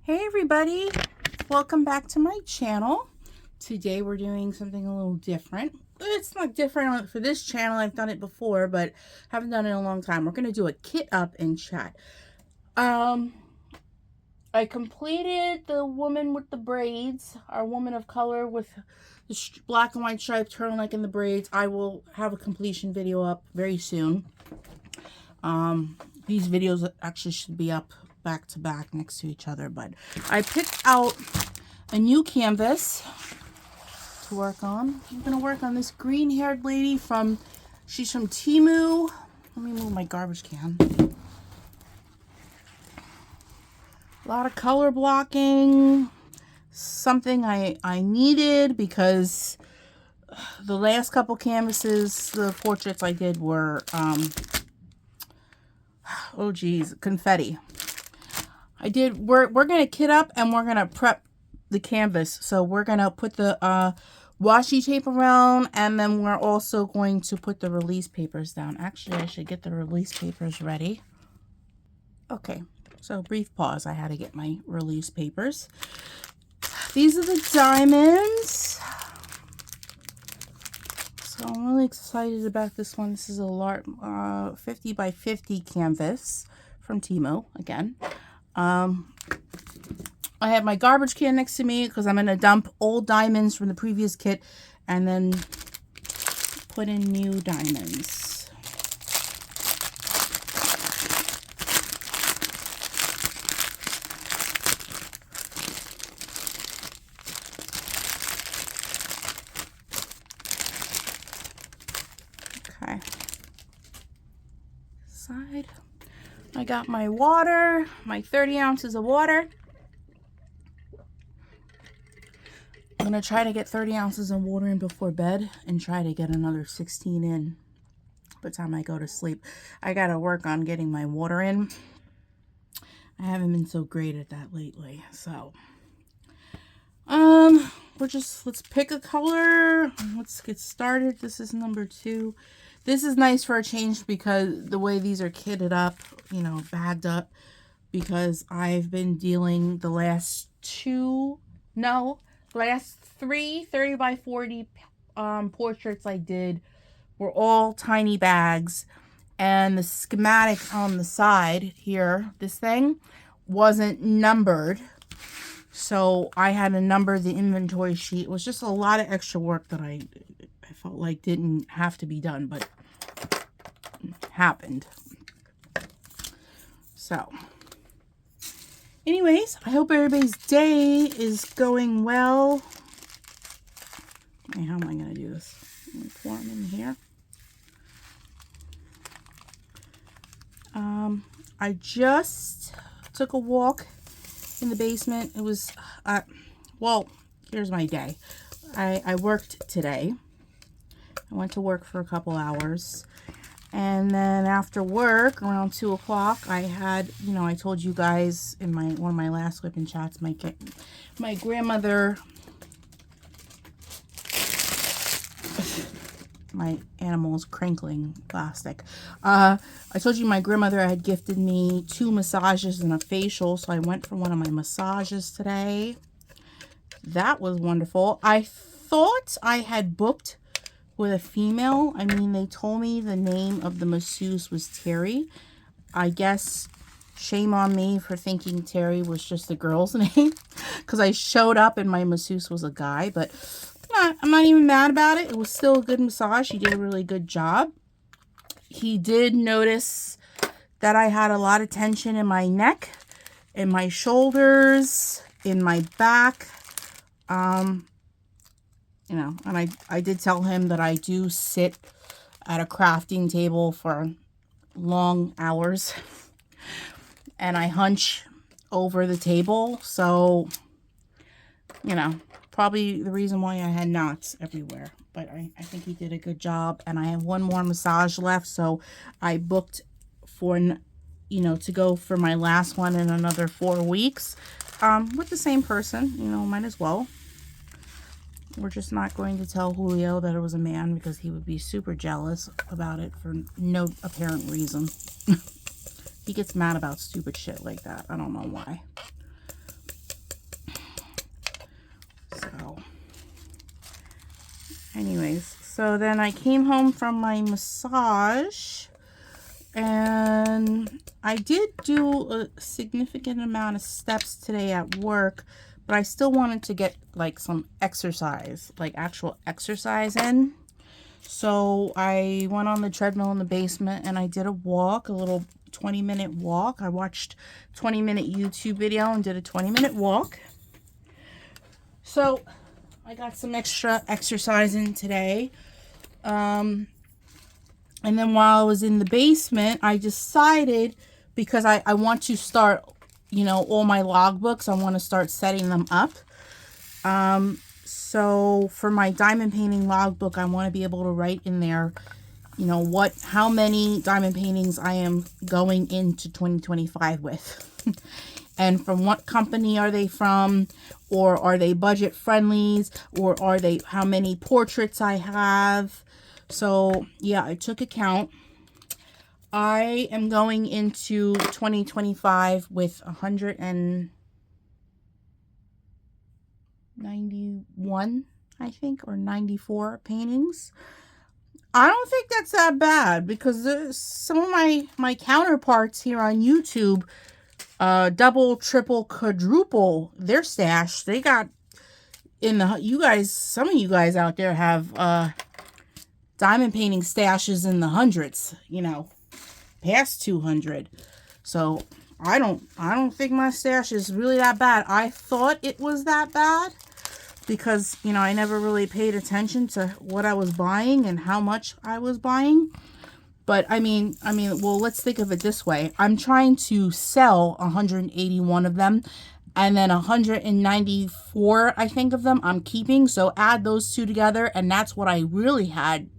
Hey everybody, welcome back to my channel. Today we're doing something a little different. It's not different for this channel. I've done it before, but haven't done it in a long time. We're going to do a kit up in chat. I completed the woman with the braids, our woman of color with the black and white striped turtleneck and the braids. I will have a completion video up very soon. These videos actually should be up back to back next to each other, but I picked out a new canvas to work on. I'm gonna work on this green haired lady she's from Temu. Let me move my garbage can. A lot of color blocking, something I needed because the last couple canvases, the portraits I did were oh geez, confetti. We're gonna kit up and we're gonna prep the canvas. So we're gonna put the washi tape around, and then we're also going to put the release papers down. Actually, I should get the release papers ready. Okay, so brief pause. I had to get my release papers. These are the diamonds. So I'm really excited about this one. This is a large 50 by 50 canvas from Temu again. I have my garbage can next to me because I'm going to dump old diamonds from the previous kit and then put in new diamonds. Okay. Side. I got my water, my 30 ounces of water. I'm going to try to get 30 ounces of water in before bed and try to get another 16 in by the time I go to sleep. I got to work on getting my water in. I haven't been so great at that lately. So, let's pick a color. Let's get started. This is number 2. This is nice for a change because the way these are kitted up, you know, bagged up, because I've been dealing the last 3 30 by 40 portraits I did were all tiny bags, and the schematic on the side here, this thing, wasn't numbered. So I had to number the inventory sheet. It was just a lot of extra work that I felt like didn't have to be done, but happened. So anyways, I hope everybody's day is going well. Okay, how am I going to do this? Let me pour them in here. I just took a walk in the basement. It was, well, here's my day. I worked today. I went to work for a couple hours. And then after work, around 2 o'clock, I had, you know, I told you guys in one of my last whip and chats, my grandmother, my animal's crinkling plastic. I told you my grandmother had gifted me 2 massages and a facial, so I went for one of my massages today. That was wonderful. I thought I had booked with a female. I mean, they told me the name of the masseuse was Terry. I guess shame on me for thinking Terry was just a girl's name, because I showed up and my masseuse was a guy, but I'm not even mad about it. It was still a good massage. He did a really good job. He did notice that I had a lot of tension in my neck, in my shoulders, in my back. You know, and I did tell him that I do sit at a crafting table for long hours and I hunch over the table. So, you know, probably the reason why I had knots everywhere. But I think he did a good job, and I have one more massage left. So I booked for, you know, to go for my last one in another 4 weeks with the same person. You know, might as well. We're just not going to tell Julio that it was a man because he would be super jealous about it for no apparent reason. He gets mad about stupid shit like that. I don't know why. anyways, so then I came home from my massage, and I did do a significant amount of steps today at work, but I still wanted to get like some exercise, like actual exercise in. So I went on the treadmill in the basement and I did a walk, a little 20-minute walk. I watched 20-minute YouTube video and did a 20-minute walk. So I got some extra exercise in today. And then while I was in the basement, I decided, because I want to start, you know, all my logbooks, I want to start setting them up. So for my diamond painting logbook, I want to be able to write in there, you know, how many diamond paintings I am going into 2025 with. And from what company are they from, or are they budget friendlies, or are they, how many portraits I have. So yeah, I took account. I am going into 2025 with 191, I think, or 94 paintings. I don't think that's that bad, because there's some of my counterparts here on YouTube, double, triple, quadruple their stash. They got some of you guys out there have diamond painting stashes in the hundreds, you know, past 200. So I don't think my stash is really that bad. I thought it was that bad because, you know, I never really paid attention to what I was buying and how much I was buying. But I mean, well, let's think of it this way. I'm trying to sell 181 of them, and then 194, I think, of them I'm keeping. So add those two together, and that's what I really had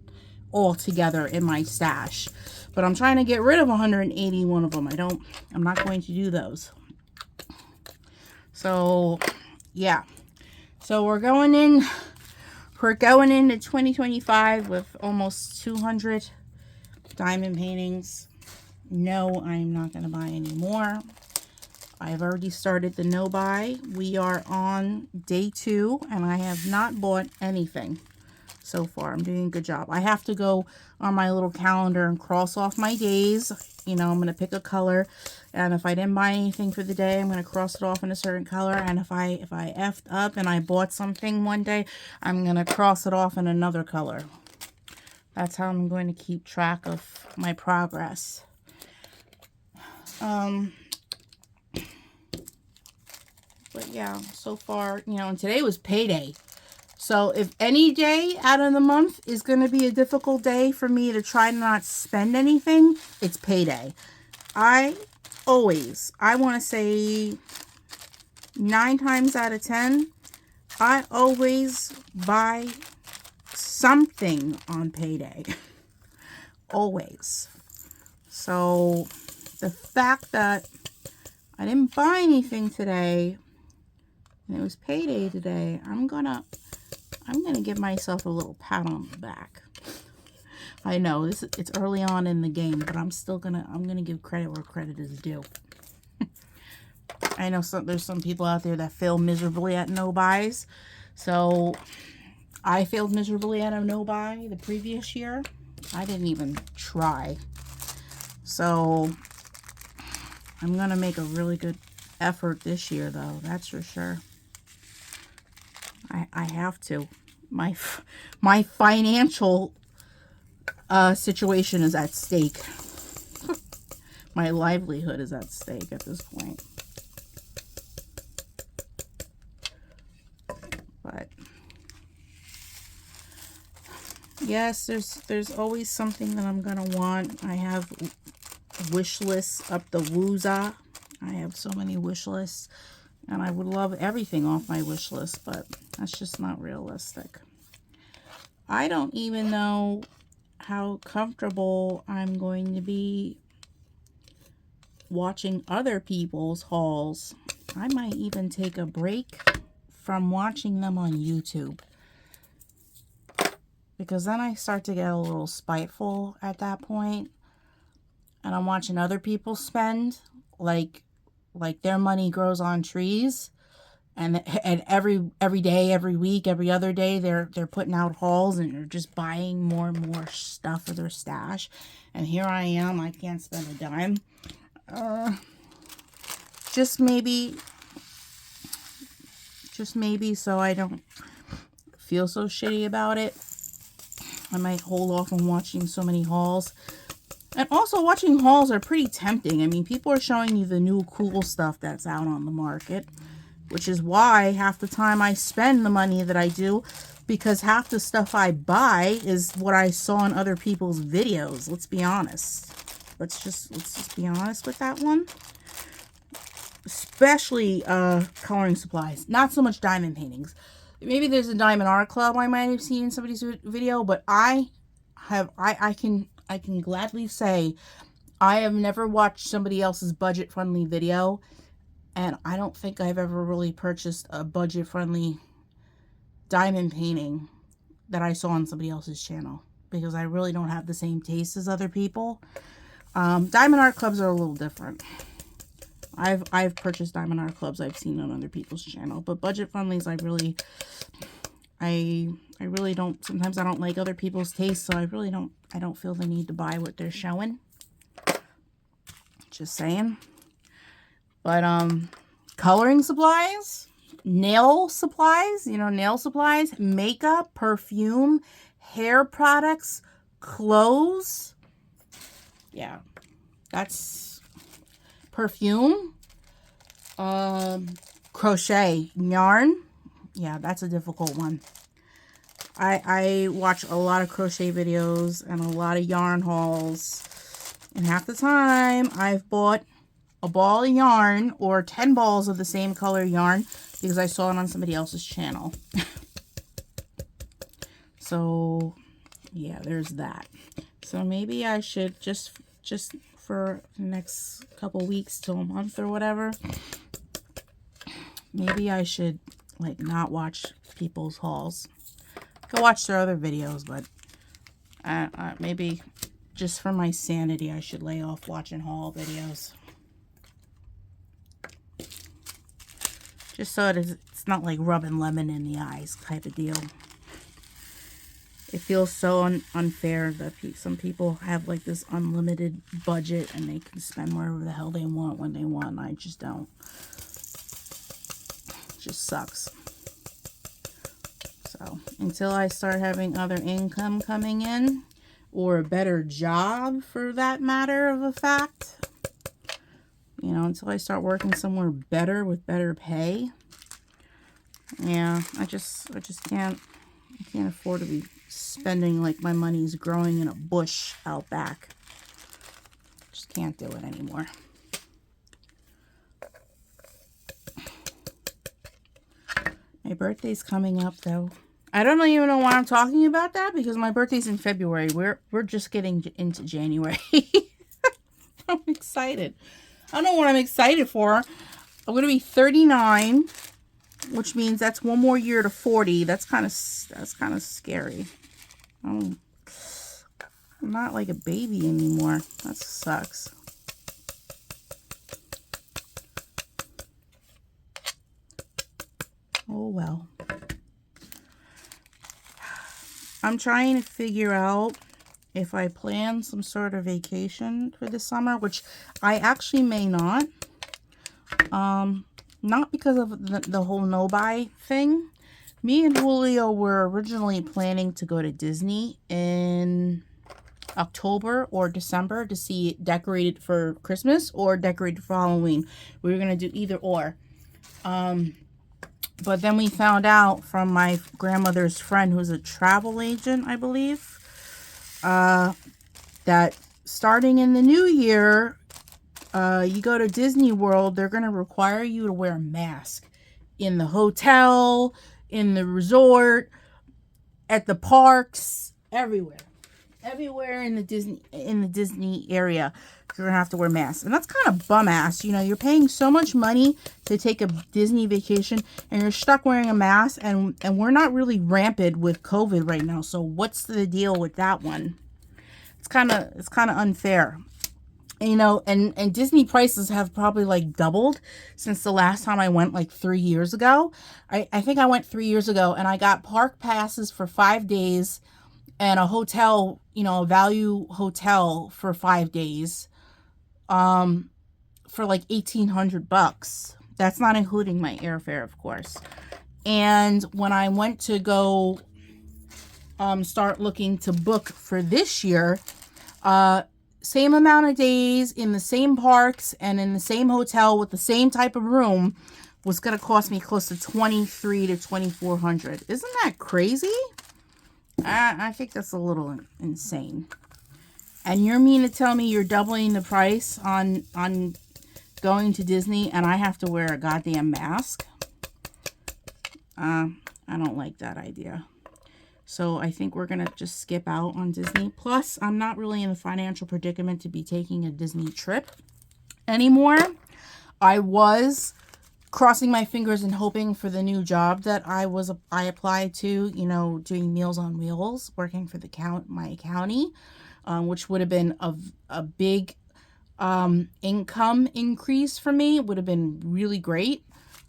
all together in my stash. But I'm trying to get rid of 181 of them. I'm not going to do those. So yeah. So we're going into 2025 with almost 200 diamond paintings. No, I'm not going to buy any more. I've already started the no buy. We are on day 2 and I have not bought anything so far. I'm doing a good job. I have to go on my little calendar and cross off my days. You know, I'm going to pick a color, and if I didn't buy anything for the day, I'm going to cross it off in a certain color. And if I effed up and I bought something one day, I'm going to cross it off in another color. That's how I'm going to keep track of my progress. But yeah, so far, you know, and today was payday. So if any day out of the month is going to be a difficult day for me to try not spend anything, it's payday. I want to say 9 times out of 10, I always buy something on payday. Always. So the fact that I didn't buy anything today and it was payday today, I'm gonna give myself a little pat on the back. I know it's early on in the game, but I'm gonna give credit where credit is due. I know there's some people out there that fail miserably at no buys. So I failed miserably at a no buy the previous year. I didn't even try. So I'm gonna make a really good effort this year, though. That's for sure. I have to. My financial situation is at stake. My livelihood is at stake at this point. But yes, there's always something that I'm gonna want. I have wish lists up the wooza. I have so many wish lists. And I would love everything off my wish list, but that's just not realistic. I don't even know how comfortable I'm going to be watching other people's hauls. I might even take a break from watching them on YouTube, because then I start to get a little spiteful at that point, and I'm watching other people spend like their money grows on trees, And every day, every week, every other day, they're putting out hauls and they're just buying more and more stuff for their stash. And here I am, I can't spend a dime. Just maybe so I don't feel so shitty about it, I might hold off on watching so many hauls. And also, watching hauls are pretty tempting. I mean, people are showing you the new cool stuff that's out on the market, which is why half the time I spend the money that I do, because half the stuff I buy is what I saw in other people's videos. Let's be honest. Let's just be honest with that one. Especially coloring supplies. Not so much diamond paintings. Maybe there's a diamond art club I might have seen in somebody's video, but I can gladly say I have never watched somebody else's budget-friendly video, and I don't think I've ever really purchased a budget-friendly diamond painting that I saw on somebody else's channel, because I really don't have the same taste as other people. Diamond art clubs are a little different. I've purchased diamond art clubs I've seen on other people's channel, but budget friendlies I really don't. Sometimes I don't like other people's taste, so I don't feel the need to buy what they're showing. Just saying. But coloring supplies, nail supplies, nail supplies, makeup, perfume, hair products, clothes. Yeah, that's perfume, crochet, yarn. Yeah, that's a difficult one. I watch a lot of crochet videos and a lot of yarn hauls, and half the time I've bought a ball of yarn or 10 balls of the same color yarn because I saw it on somebody else's channel. So yeah, there's that. So maybe I should just for the next couple weeks till a month or whatever, maybe I should like not watch people's hauls. Go watch their other videos, but maybe just for my sanity I should lay off watching haul videos, just so it's not like rubbing lemon in the eyes type of deal. It feels so unfair that some people have like this unlimited budget and they can spend wherever the hell they want when they want. I just don't. It just sucks. So until I start having other income coming in, or a better job for that matter of a fact, until I start working somewhere better with better pay, yeah, I just can't afford to be spending like my money's growing in a bush out back. Just can't do it anymore. My birthday's coming up though. I don't even know why I'm talking about that, because my birthday's in February. We're just getting into January. I'm excited. I don't know what I'm excited for. I'm going to be 39, which means that's one more year to 40. That's kind of scary. I'm not like a baby anymore. That sucks. Oh well. I'm trying to figure out if I plan some sort of vacation for the summer, which I actually may not. Not because of the whole no-buy thing. Me and Julio were originally planning to go to Disney in October or December to see it decorated for Christmas or decorated for Halloween. We were going to do either or. But then we found out from my grandmother's friend, who's a travel agent, I believe, that starting in the new year, you go to Disney World, they're going to require you to wear a mask in the hotel, in the resort, at the parks, everywhere. Everywhere in the Disney area, you're going to have to wear masks. And that's kind of bum ass. You're paying so much money to take a Disney vacation and you're stuck wearing a mask, and we're not really rampant with COVID right now. So what's the deal with that one? It's kind of unfair. You know, and Disney prices have probably like doubled since the last time I went, like 3 years ago. I think I went 3 years ago, and I got park passes for 5 days and a hotel, you know, a value hotel for 5 days, for like $1,800. That's not including my airfare, of course. And when I went to go start looking to book for this year, same amount of days in the same parks and in the same hotel with the same type of room was going to cost me close to $2,300 to $2,400. Isn't that crazy? I think that's a little insane. And you're mean to tell me you're doubling the price on going to Disney and I have to wear a goddamn mask? I don't like that idea. So I think we're going to just skip out on Disney. Plus, I'm not really in a financial predicament to be taking a Disney trip anymore. I was crossing my fingers and hoping for the new job that I applied to, you know, doing Meals on Wheels, working for my county, which would have been a big income increase for me. It would have been really great.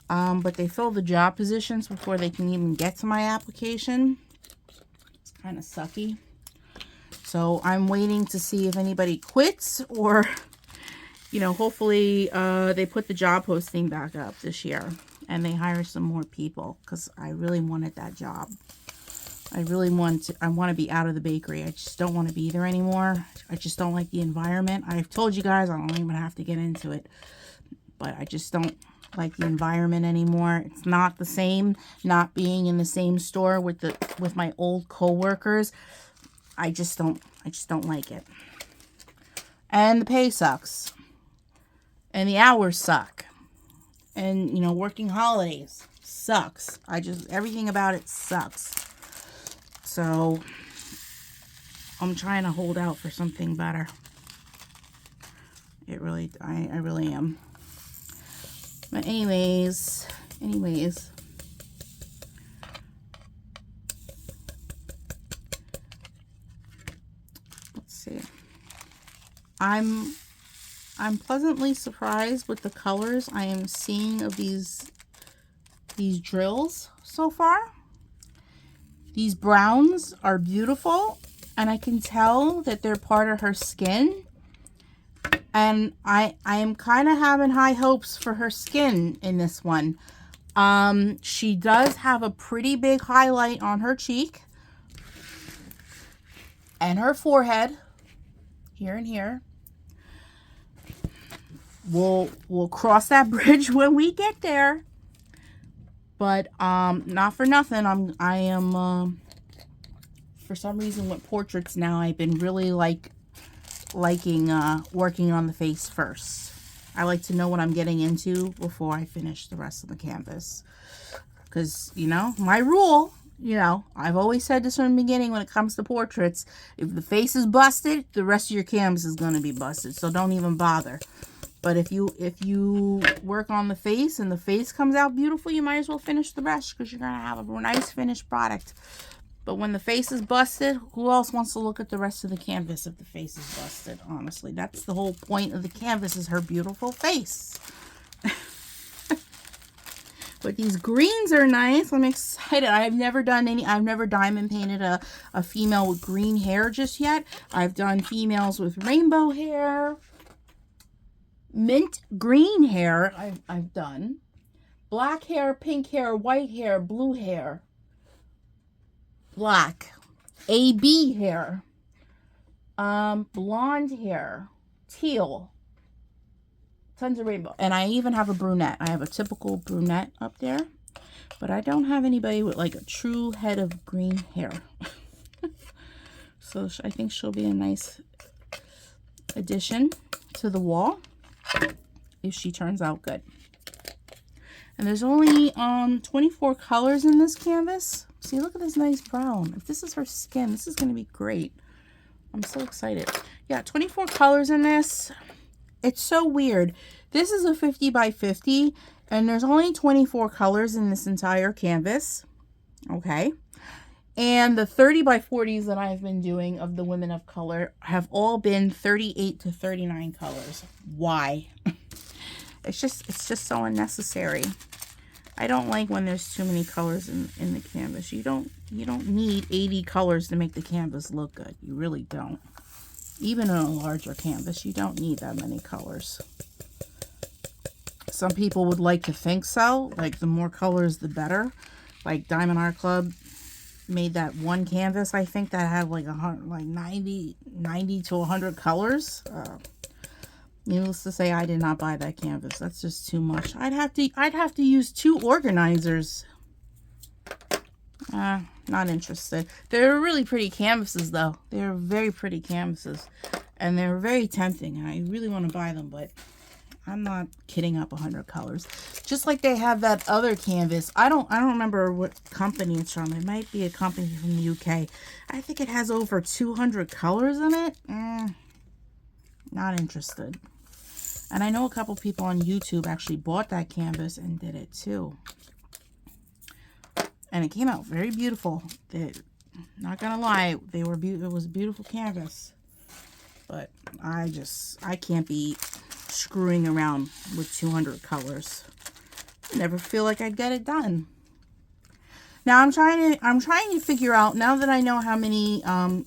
But they fill the job positions before they can even get to my application. Kind of sucky. So I'm waiting to see if anybody quits or, you know, hopefully they put the job posting back up this year and they hire some more people because I really wanted that job. I want to be out of the bakery. I just don't want to be there anymore. I just don't like the environment. I've told you guys I don't even have to get into it, but I just don't like the environment anymore. It's not the same not being in the same store with my old co-workers. I just don't like it. And the pay sucks. And the hours suck. And you know, working holidays sucks. Everything about it sucks. So I'm trying to hold out for something better. I really am. But anyways, let's see. I'm pleasantly surprised with the colors I am seeing of these drills so far. These browns are beautiful, and I can tell that they're part of her skin. And I am kind of having high hopes for her skin in this one. She does have a pretty big highlight on her cheek and her forehead, here and here. We'll cross that bridge when we get there. But not for nothing. I am for some reason with portraits now, I've been really liking working on the face first. I like to know what I'm getting into before I finish the rest of the canvas. Because, you know, my rule, you know, I've always said this from the beginning when it comes to portraits, if the face is busted, the rest of your canvas is going to be busted. So don't even bother. But if you work on the face and the face comes out beautiful, you might as well finish the rest because you're going to have a nice finished product. But when the face is busted, who else wants to look at the rest of the canvas if the face is busted? Honestly, that's the whole point of the canvas, is her beautiful face. But these greens are nice. I'm excited. I've never diamond painted a female with green hair just yet. I've done females with rainbow hair. Mint green hair I've done. Black hair, pink hair, white hair, blue hair. Black. AB hair. Blonde hair. Teal. Tons of rainbow. And I even have a brunette. I have a typical brunette up there. But I don't have anybody with like a true head of green hair. So I think she'll be a nice addition to the wall if she turns out good. And there's only 24 colors in this canvas. See, look at this nice brown. If this is her skin, this is going to be great. I'm so excited. Yeah, 24 colors in this. It's so weird. This is a 50 by 50, and there's only 24 colors in this entire canvas. Okay. And the 30 by 40s that I've been doing of the women of color have all been 38 to 39 colors. Why? It's just so unnecessary. I don't like when there's too many colors in the canvas. You don't need 80 colors to make the canvas look good. You really don't. Even on a larger canvas, you don't need that many colors. Some people would like to think so, like the more colors the better. Like Diamond Art Club made that one canvas, I think, that had like 90 to 100 colors. Needless to say, I did not buy that canvas. That's just too much. I'd have to use 2 organizers. Not interested. They're really pretty canvases, though. They're very pretty canvases, and they're very tempting. And I really want to buy them, but I'm not kidding up 100 colors. Just like they have that other canvas. I don't remember what company it's from. It might be a company from the UK. I think it has over 200 colors in it. Not interested. And I know a couple people on YouTube actually bought that canvas and did it too. And it came out very beautiful. Not gonna lie, it was a beautiful canvas. But I can't be screwing around with 200 colors. I never feel like I'd get it done. Now I'm trying to figure out, now that I know how many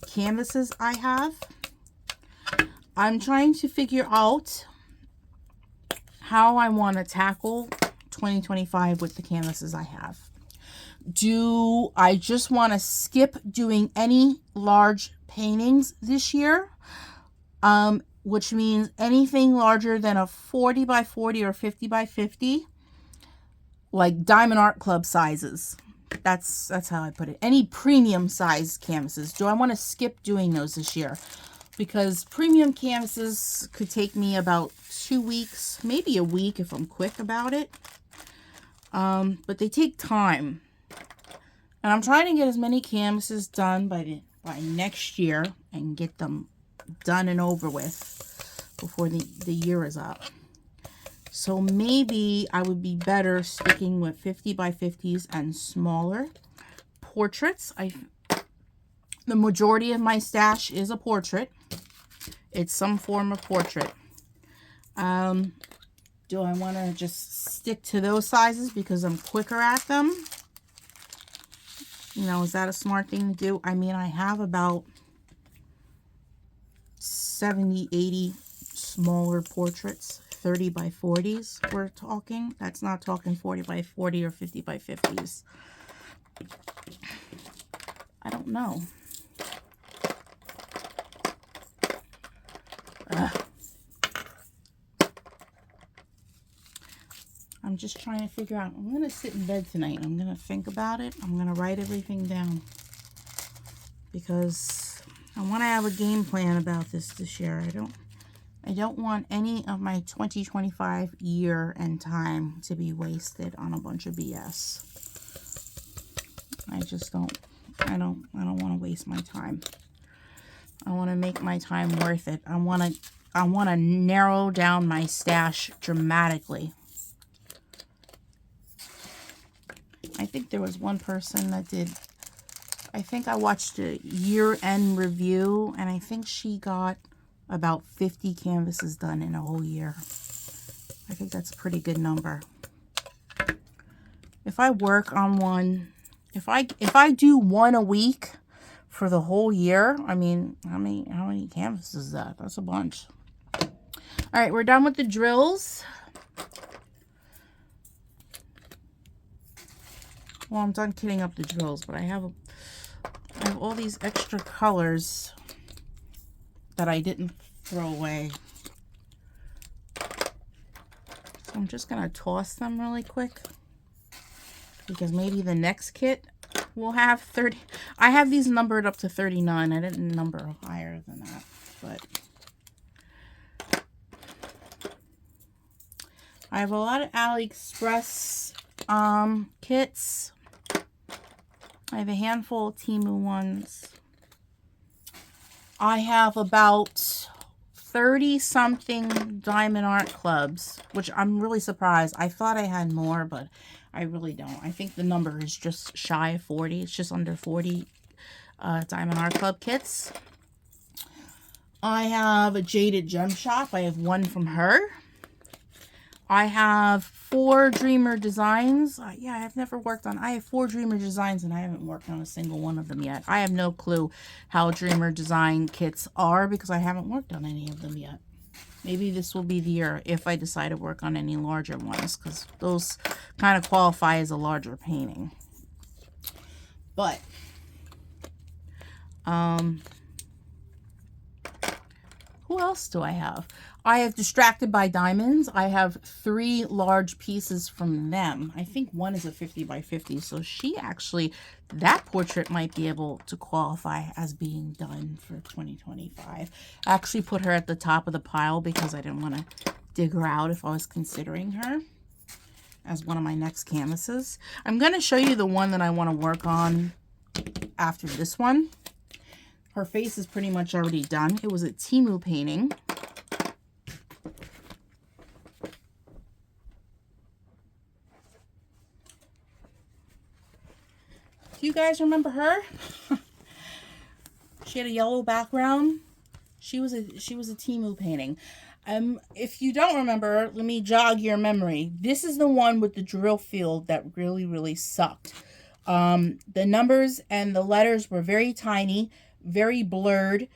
canvases I have, I'm trying to figure out how I want to tackle 2025 with the canvases I have. Do I just want to skip doing any large paintings this year? Which means anything larger than a 40 by 40 or 50 by 50, like Diamond Art Club sizes. That's how I put it. Any premium size canvases. Do I want to skip doing those this year? Because premium canvases could take me about 2 weeks, maybe a week if I'm quick about it. But they take time. And I'm trying to get as many canvases done by next year and get them done and over with before the year is up. So maybe I would be better sticking with 50 by 50s and smaller portraits. The majority of my stash is a portrait. It's some form of portrait. Do I want to just stick to those sizes because I'm quicker at them? You know, is that a smart thing to do? I mean, I have about 70, 80 smaller portraits, 30 by 40s we're talking. That's not talking 40 by 40 or 50 by 50s. I don't know. I'm just trying to figure out. I'm going to sit in bed tonight. I'm going to think about it. I'm going to write everything down. Because I want to have a game plan about this year. I don't want any of my 2025 year and time to be wasted on a bunch of BS. I just don't. I don't want to waste my time. I want to make my time worth it. I want to narrow down my stash dramatically. I think there was one person that did, I think I watched a year-end review, and I think she got about 50 canvases done in a whole year. I think that's a pretty good number. If I work on one, if I do one a week for the whole year, I mean, how many canvases is that? That's a bunch. All right, we're done with the drills. Well, I'm done kitting up the drills, but I have all these extra colors that I didn't throw away. So I'm just going to toss them really quick, because maybe the next kit will have 30. I have these numbered up to 39. I didn't number higher than that, but I have a lot of AliExpress kits. I have a handful of Temu ones. I have about 30-something Diamond Art Clubs, which I'm really surprised. I thought I had more, but I really don't. I think the number is just shy of 40. It's just under 40 Diamond Art Club kits. I have a Jaded Gem Shop. I have one from her. I have 4 Dreamer Designs. Yeah, I've never worked on... I have 4 Dreamer Designs and I haven't worked on a single one of them yet. I have no clue how Dreamer Design kits are because I haven't worked on any of them yet. Maybe this will be the year if I decide to work on any larger ones, because those kind of qualify as a larger painting. But, who else do I have? I have Distracted by Diamonds. I have 3 large pieces from them. I think one is a 50 by 50. So she actually, that portrait might be able to qualify as being done for 2025. I actually put her at the top of the pile because I didn't want to dig her out if I was considering her as one of my next canvases. I'm going to show you the one that I want to work on after this one. Her face is pretty much already done. It was a Temu painting. Do you guys remember her? She had a yellow background. She was a Temu painting. If you don't remember, let me jog your memory. This is the one with the drill field that really sucked. The numbers and the letters were very tiny, very blurred,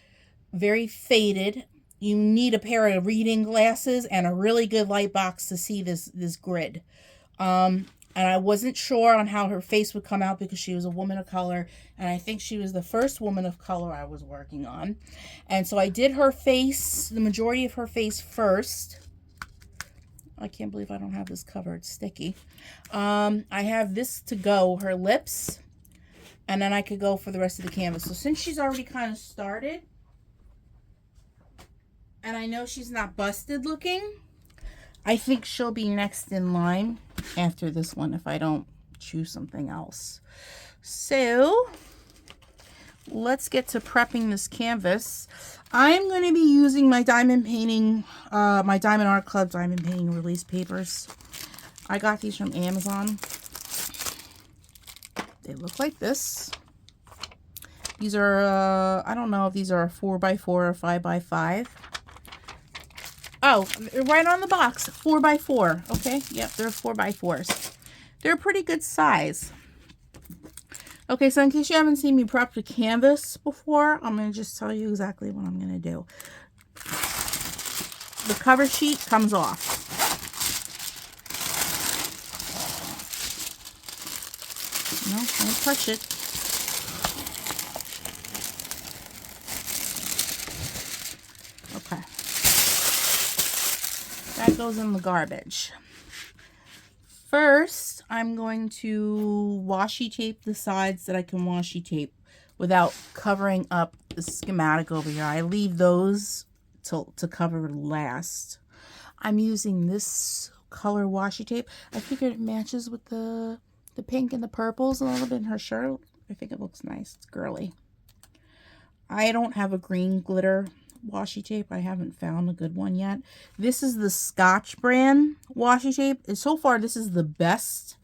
very faded. You need a pair of reading glasses and a really good light box to see this grid. And I wasn't sure on how her face would come out because she was a woman of color. And I think she was the first woman of color I was working on. And so I did her face, the majority of her face first. I can't believe I don't have this covered. It's sticky. I have this to go, her lips. And then I could go for the rest of the canvas. So since she's already kind of started, and I know she's not busted looking, I think she'll be next in line after this one if I don't choose something else. So let's get to prepping this canvas. I'm going to be using my diamond painting, my Diamond Art Club diamond painting release papers. I got these from Amazon. They look like this. These are, I don't know if these are a 4x4 or 5x5. Oh, right on the box, 4x4. Okay, yep, they're 4x4s. They're a pretty good size. Okay, so in case you haven't seen me prep the canvas before, I'm going to just tell you exactly what I'm going to do. The cover sheet comes off. No, don't touch it. Okay. That goes in the garbage. First, I'm going to washi tape the sides that I can washi tape without covering up the schematic over here. I leave those to cover last. I'm using this color washi tape. I figured it matches with the pink and the purples a little bit in her shirt. I think it looks nice. It's girly. I don't have a green glitter washi tape. I haven't found a good one yet. This is the Scotch brand washi tape. And so far, this is the best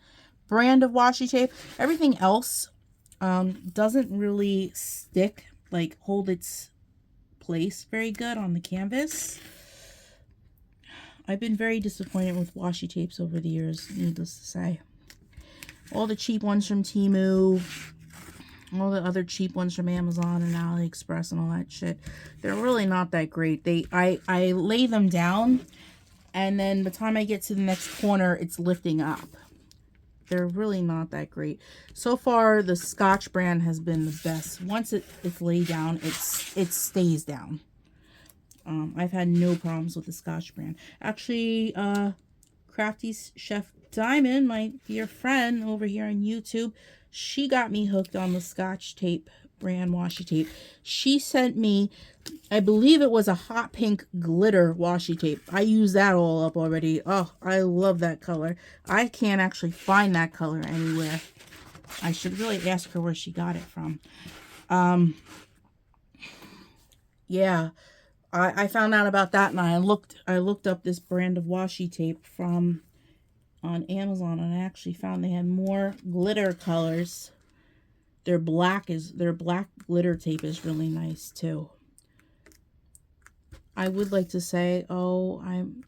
brand of washi tape. Everything else doesn't really stick, like hold its place very good on the canvas. I've been very disappointed with washi tapes over the years, needless to say. All the cheap ones from Temu, all the other cheap ones from Amazon and AliExpress and all that shit, they're really not that great. I lay them down, and then by the time I get to the next corner, it's lifting up. They're really not that great. So far, the Scotch brand has been the best. Once it's laid down, it stays down. I've had no problems with the Scotch brand. Actually, Crafty Chef Diamond, my dear friend over here on YouTube, she got me hooked on the Scotch tape brand washi tape. She sent me, I believe it was a hot pink glitter washi tape. I use that all up already. Oh, I love that color. I can't actually find that color anywhere. I should really ask her where she got it from. Yeah, I found out about that, and I looked up this brand of washi tape from on Amazon, and I actually found they had more glitter colors. Their black glitter tape is really nice too. I would like to say, oh,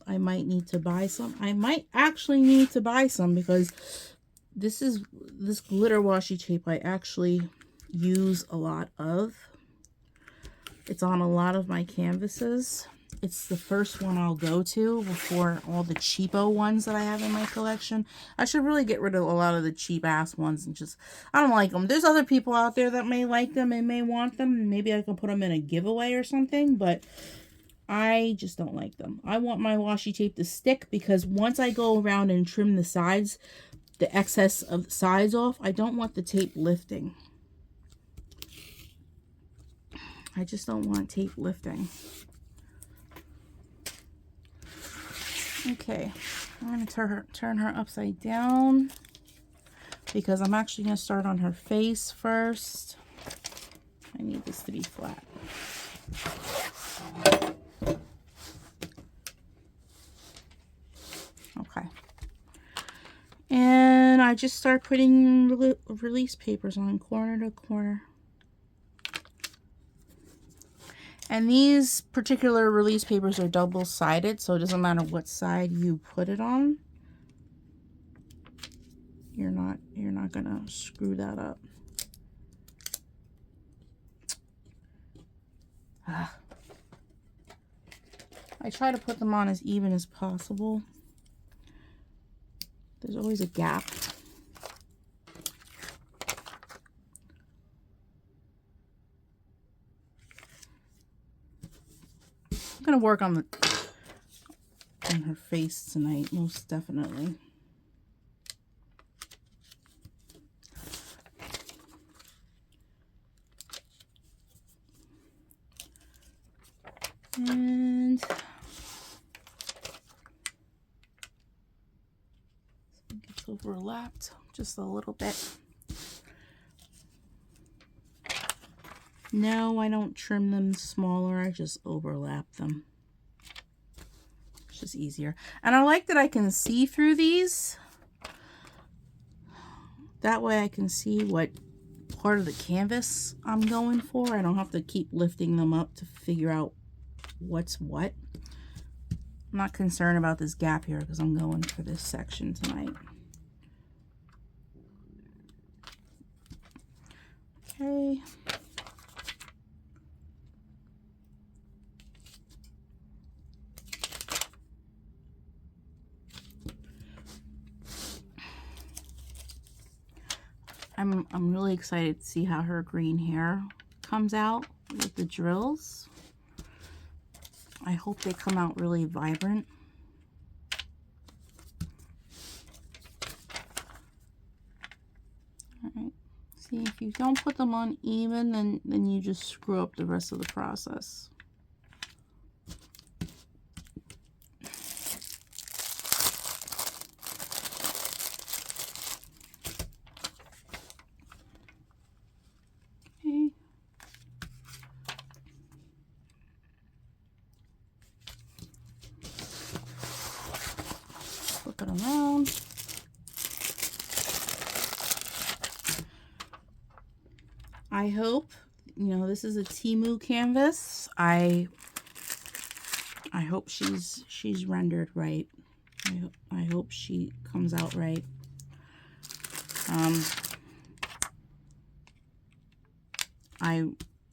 I might need to buy some. I might actually need to buy some, because this glitter washi tape I actually use a lot of. It's on a lot of my canvases. It's the first one I'll go to before all the cheapo ones that I have in my collection. I should really get rid of a lot of the cheap ass ones and just, I don't like them. There's other people out there that may like them and may want them, and maybe I can put them in a giveaway or something, but I just don't like them. I want my washi tape to stick, because once I go around and trim the sides, the excess of the sides off, I don't want the tape lifting. I just don't want tape lifting. Okay, I'm going to turn her upside down, because I'm actually going to start on her face first. I need this to be flat. Okay. And I just start putting release papers on corner to corner. And these particular release papers are double-sided, so it doesn't matter what side you put it on. You're not gonna screw that up. I try to put them on as even as possible. There's always a gap. I'm gonna work on her face tonight, most definitely. And it gets overlapped just a little bit. No, I don't trim them smaller. I just overlap them. It's just easier. And I like that I can see through these. That way I can see what part of the canvas I'm going for. I don't have to keep lifting them up to figure out what's what. I'm not concerned about this gap here, because I'm going for this section tonight. Okay. I'm really excited to see how her green hair comes out with the drills. I hope they come out really vibrant. All right. See, if you don't put them on even, then you just screw up the rest of the process. Flip it around. I hope, you know, this is a temu canvas. I hope she's rendered right. I hope she comes out right.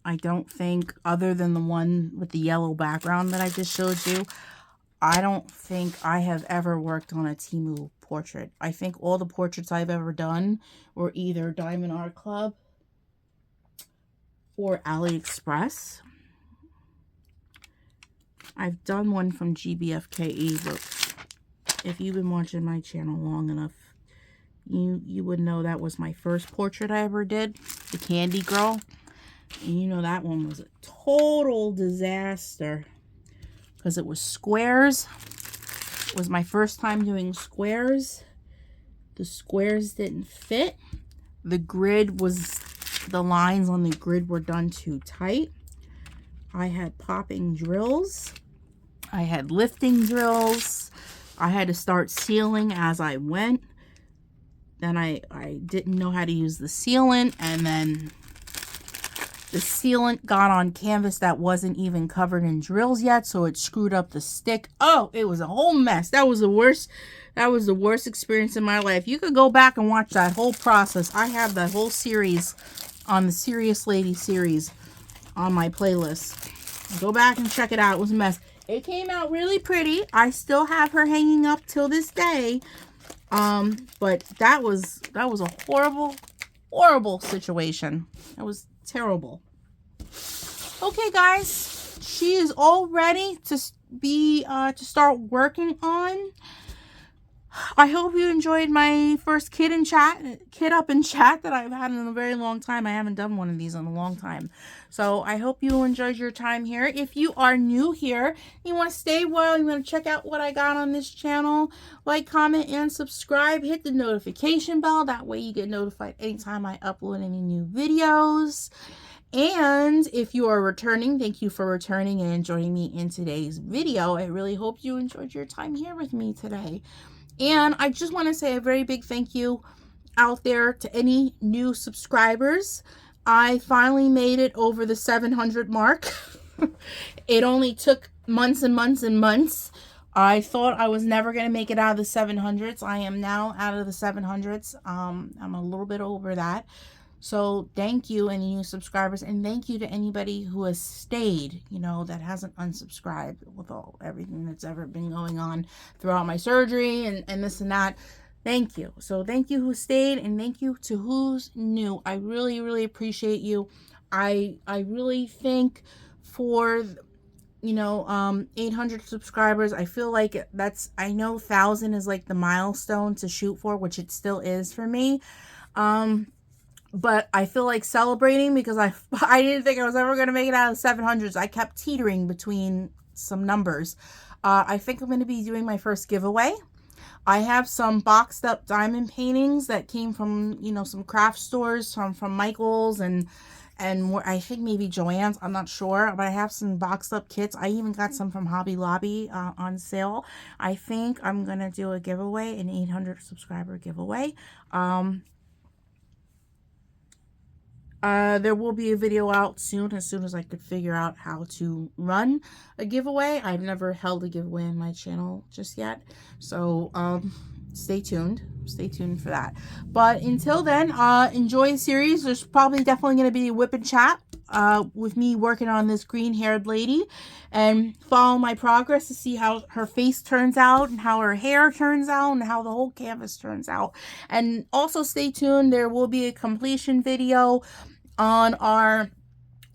I don't think, other than the one with the yellow background that I just showed you, I don't think I have ever worked on a temu portrait. I think all the portraits I've ever done were either Diamond Art Club or AliExpress. I've done one from GBFKE, but if you've been watching my channel long enough, you would know that was my first portrait I ever did, the Candy Girl. And you know that one was a total disaster because it was squares. It was my first time doing squares. The squares didn't fit. The lines on the grid were done too tight. I had popping drills. I had lifting drills. I had to start sealing as I went. Then I didn't know how to use the sealant, and then the sealant got on canvas that wasn't even covered in drills yet, so it screwed up the stick. Oh, it was a whole mess. That was the worst experience in my life. You could go back and watch that whole process. I have that whole series on the Serious Lady series on my playlist. Go back and check it out. It was a mess. It came out really pretty. I still have her hanging up till this day. But that was a horrible situation. That was terrible. Okay, guys, she is all ready to to start working on. I hope you enjoyed my first kid up in chat that I've had in a very long time. I haven't done one of these in a long time. So I hope you enjoyed your time here. If you are new here, you want to stay a while, you want to check out what I got on this channel, like, comment, and subscribe. Hit the notification bell. That way you get notified anytime I upload any new videos. And if you are returning, thank you for returning and joining me in today's video. I really hope you enjoyed your time here with me today. And I just want to say a very big thank you out there to any new subscribers. I finally made it over the 700 mark. It only took months and months and months. I thought I was never going to make it out of the 700s. I am now out of the 700s. I'm a little bit over that. So thank you, any new subscribers, and thank you to anybody who has stayed, you know, that hasn't unsubscribed with everything that's ever been going on throughout my surgery and this and that. Thank you. So thank you who stayed, and thank you to who's new. I really, really appreciate you. I really think for, you know, 800 subscribers, I feel like I know 1,000 is like the milestone to shoot for, which it still is for me. But I feel like celebrating because I didn't think I was ever going to make it out of the 700s. I kept teetering between some numbers. I think I'm going to be doing my first giveaway. I have some boxed up diamond paintings that came from, you know, some craft stores, from Michael's and more, I think maybe Joann's, I'm not sure, but I have some boxed up kits. I even got some from Hobby Lobby on sale. I think I'm going to do a giveaway, an 800 subscriber giveaway. There will be a video out soon as I could figure out how to run a giveaway. I've never held a giveaway on my channel just yet. So, stay tuned. Stay tuned for that. But until then, enjoy the series. There's probably definitely going to be a whip and chat with me working on this green-haired lady. And follow my progress to see how her face turns out and how her hair turns out and how the whole canvas turns out. And also stay tuned. There will be a completion video on our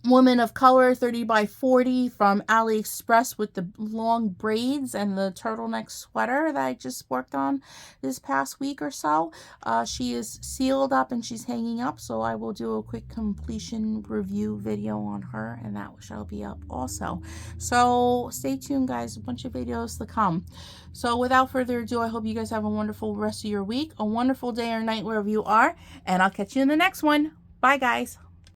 Woman of Color 30 by 40 from AliExpress with the long braids and the turtleneck sweater that I just worked on this past week or so. She is sealed up and she's hanging up, so I will do a quick completion review video on her, and that shall be up also. So stay tuned, guys. A bunch of videos to come. So without further ado, I hope you guys have a wonderful rest of your week, a wonderful day or night wherever you are, and I'll catch you in the next one. Bye, guys.